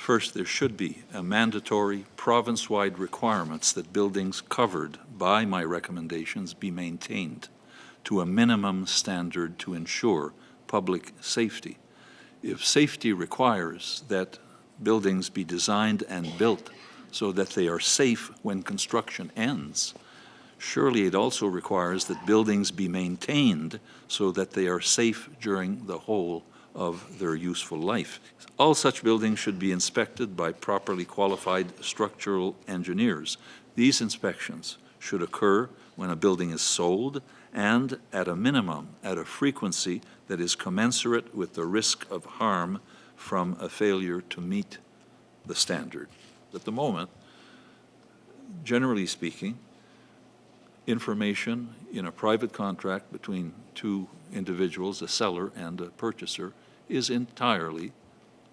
First, there should be a mandatory province-wide requirements that buildings covered by my recommendations be maintained to a minimum standard to ensure public safety. If safety requires that buildings be designed and built so that they are safe when construction ends, surely it also requires that buildings be maintained so that they are safe during the whole of their useful life. All such buildings should be inspected by properly qualified structural engineers. These inspections should occur when a building is sold and, at a minimum, at a frequency that is commensurate with the risk of harm from a failure to meet the standard. At the moment, generally speaking, information in a private contract between two individuals, a seller and a purchaser, is entirely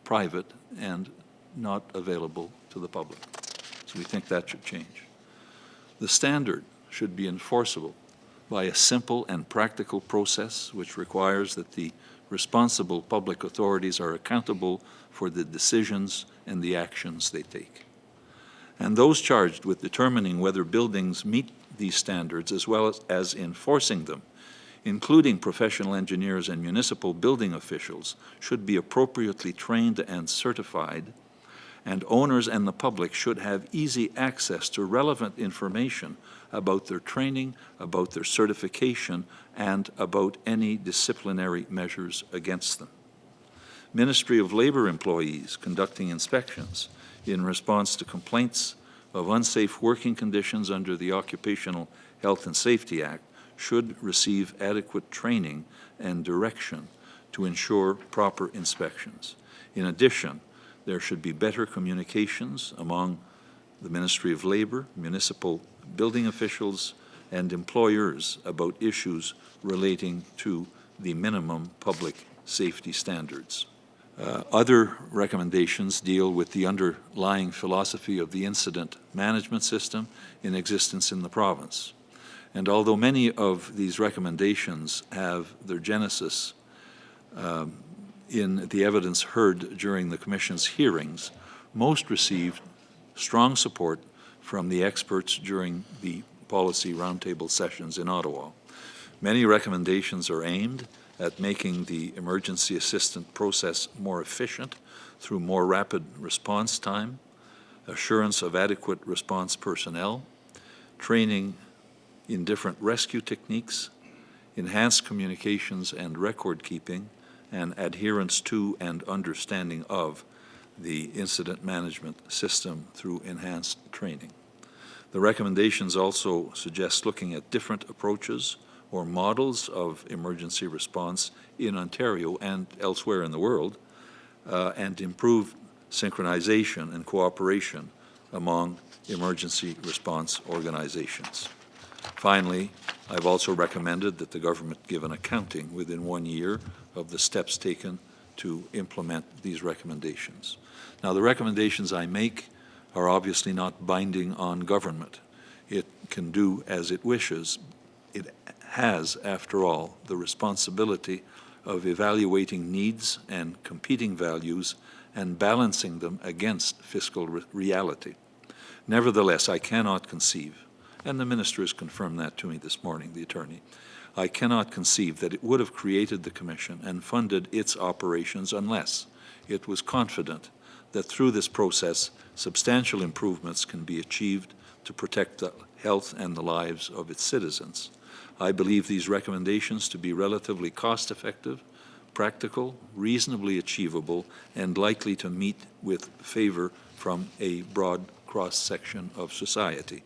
private and not available to the public. So we think that should change. The standard should be enforceable by a simple and practical process which requires that the responsible public authorities are accountable for the decisions and the actions they take. And those charged with determining whether buildings meet these standards as well as enforcing them, including professional engineers and municipal building officials, should be appropriately trained and certified, and owners and the public should have easy access to relevant information about their training, about their certification, and about any disciplinary measures against them. Ministry of Labour employees conducting inspections in response to complaints of unsafe working conditions under the Occupational Health and Safety Act should receive adequate training and direction to ensure proper inspections. In addition, there should be better communications among the Ministry of Labour, municipal building officials, and employers about issues relating to the minimum public safety standards. Other recommendations deal with the underlying philosophy of the incident management system in existence in the province. And although many of these recommendations have their genesis in the evidence heard during the Commission's hearings, most received strong support from the experts during the policy roundtable sessions in Ottawa. Many recommendations are aimed at making the emergency assistance process more efficient through more rapid response time, assurance of adequate response personnel, training in different rescue techniques, enhanced communications and record keeping, and adherence to and understanding of the incident management system through enhanced training. The recommendations also suggest looking at different approaches or models of emergency response in Ontario and elsewhere in the world, and improve synchronization and cooperation among emergency response organizations. Finally, I've also recommended that the government give an accounting within 1 year of the steps taken to implement these recommendations. Now, the recommendations I make are obviously not binding on government. It can do as it wishes. It has, after all, the responsibility of evaluating needs and competing values and balancing them against fiscal reality. Nevertheless, I cannot conceive, and the Minister has confirmed that to me this morning, the Attorney, I cannot conceive that it would have created the Commission and funded its operations unless it was confident that through this process substantial improvements can be achieved to protect the health and the lives of its citizens. I believe these recommendations to be relatively cost-effective, practical, reasonably achievable, and likely to meet with favor from a broad cross-section of society.